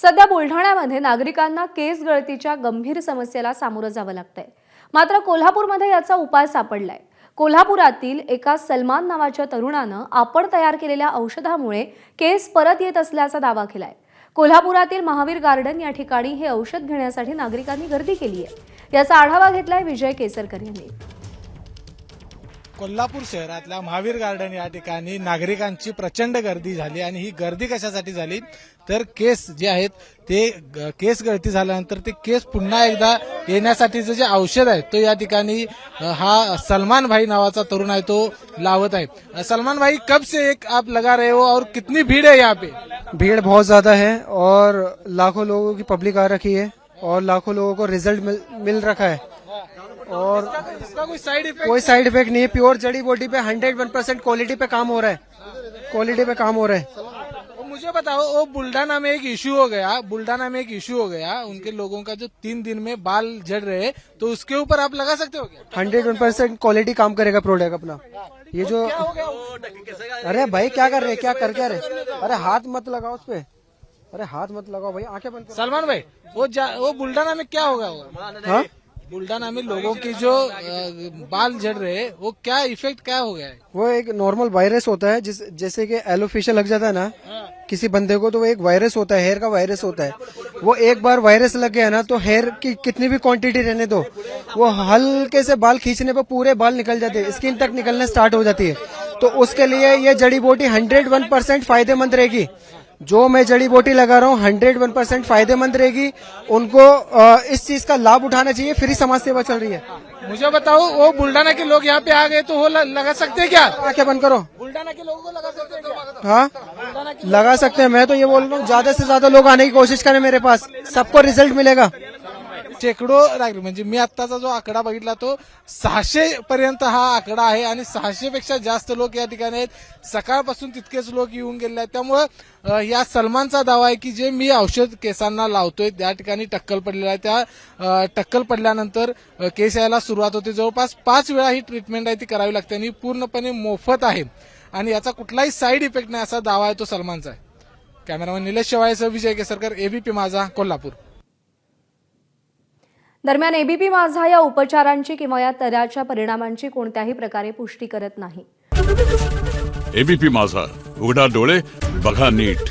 सध्या बुलढाण्यामध्ये नागरिकांना केस गळतीच्या गंभीर समस्येला सामोरं जावं लागतंय। मात्र कोल्हापूरमध्ये याचा उपाय सापडलाय। कोल्हापुरातील एका सलमान नावाच्या तरुणानं आपण तयार केलेल्या औषधामुळे केस परत येत असल्याचा दावा केलाय। कोल्हापुरातील महावीर गार्डन या ठिकाणी हे औषध घेण्यासाठी नागरिकांनी गर्दी केली आहे। याचा आढावा घेतलाय विजय केसरकर यांनी। कोल्हापूर शहरातल्या महावीर गार्डन या ठिकाणी नागरिकांची प्रचंड गर्दी झाली आणि ही गर्दी कशासाठी झाली तर केस जे आहेत ते केस गळती झाल्यानंतर ते केस पुन्हा एकदा येण्यासाठीचं जे औषध आहे तो या ठिकाणी हा सलमान भाई नावाचा तरुण आहे तो लावत आहे। सलमान भाई कब से एक आप लगा रहे हो और कितनी भीड़ है यहाँ पे? भीड़ बहुत ज्यादा है और लाखों लोगों की पब्लिक आ रखी है और लाखों लोगों को रिजल्ट मिल रखा है और इसका कोई साइड इफेक्ट? कोई साइड इफेक्ट नहीं है। प्योर जड़ी बूटी पे 101% क्वालिटी पे काम हो रहा है, क्वालिटी पे काम हो रहा है। मुझे बताओ वो बुल्डाना में एक इशू हो गया, उनके लोगों का जो 3 दिन में बाल झड़ रहे तो उसके ऊपर आप लगा सकते हो क्या? 101% क्वालिटी काम करेगा प्रोडक्ट अपना। ये जो अरे भाई क्या कर रहे, क्या रहे? अरे हाथ मत लगाओ उस पे, अरे हाथ मत लगाओ भाई, आंखें बंद करो। सलमान भाई वो बुल्डाना में क्या होगा? हाँ, बुल्डाना में लोगों की जो बाल झड़ रहे हैं वो क्या इफेक्ट क्या हो गया है? वो एक नॉर्मल वायरस होता है जैसे कि एलोपेशिया लग जाता है ना किसी बंदे को, तो वो एक वायरस होता है, हेयर का वायरस होता है। वो एक बार वायरस लग गया ना तो हेयर की कितनी भी क्वांटिटी रहने दो, वो हल्के से बाल खींचने पर पूरे बाल निकल जाते हैं, स्किन तक निकलने स्टार्ट हो जाती है। तो उसके लिए ये जड़ी बूटी 101% फायदेमंद रहेगी। जो मैं जड़ी बूटी लगा रहा हूँ 101% फायदेमंद रहेगी। उनको इस चीज का लाभ उठाना चाहिए। फ्री समाज सेवा चल रही है। मुझे बताओ वो बुल्डाना के लोग यहाँ पे आ गए तो वो लगा सकते हैं क्या? आंखें बंद करो। बुल्डाना के लोगों को लगा सकते हैं क्या? हाँ लगा सकते हैं। मैं तो ये बोल रहा हूँ ज्यादा से ज्यादा लोग आने की कोशिश करें मेरे पास, सबको रिजल्ट मिलेगा। शेकडो नागरिक म्हणजे मी आत्ताचा जो आकडा बघितला तो 600 पर्यंत हा आकडा आहे आणि 600 पेक्षा जास्त लोक या ठिकाणी आहेत। सकाळपासून तितकेच लोक येऊन गेले आहेत। त्यामुळे या सलमानचा दावा आहे की जे मी औषध केसांना लावतोय त्या ठिकाणी टक्कल पडलेला आहे, त्या टक्कल पडल्यानंतर केस यायला सुरुवात होते। जवळपास 5 वेळा ही ट्रीटमेंट आहे ती करावी लागते आणि पूर्णपणे मोफत आहे आणि याचा कुठलाही साईड इफेक्ट नाही असा दावा आहे तो सलमानचा आहे। कॅमेरामन निलेश शेवाळेसह विजय केसरकर, एबीपी माझा, कोल्हापूर। दरम्यान एबीपी माझा या उपचारांची किंवा या तऱ्हाच्या परिणामांची कोणत्याही प्रकारे पुष्टी करत नाही। एबीपी माझा, उघडा डोळे बघा नीट।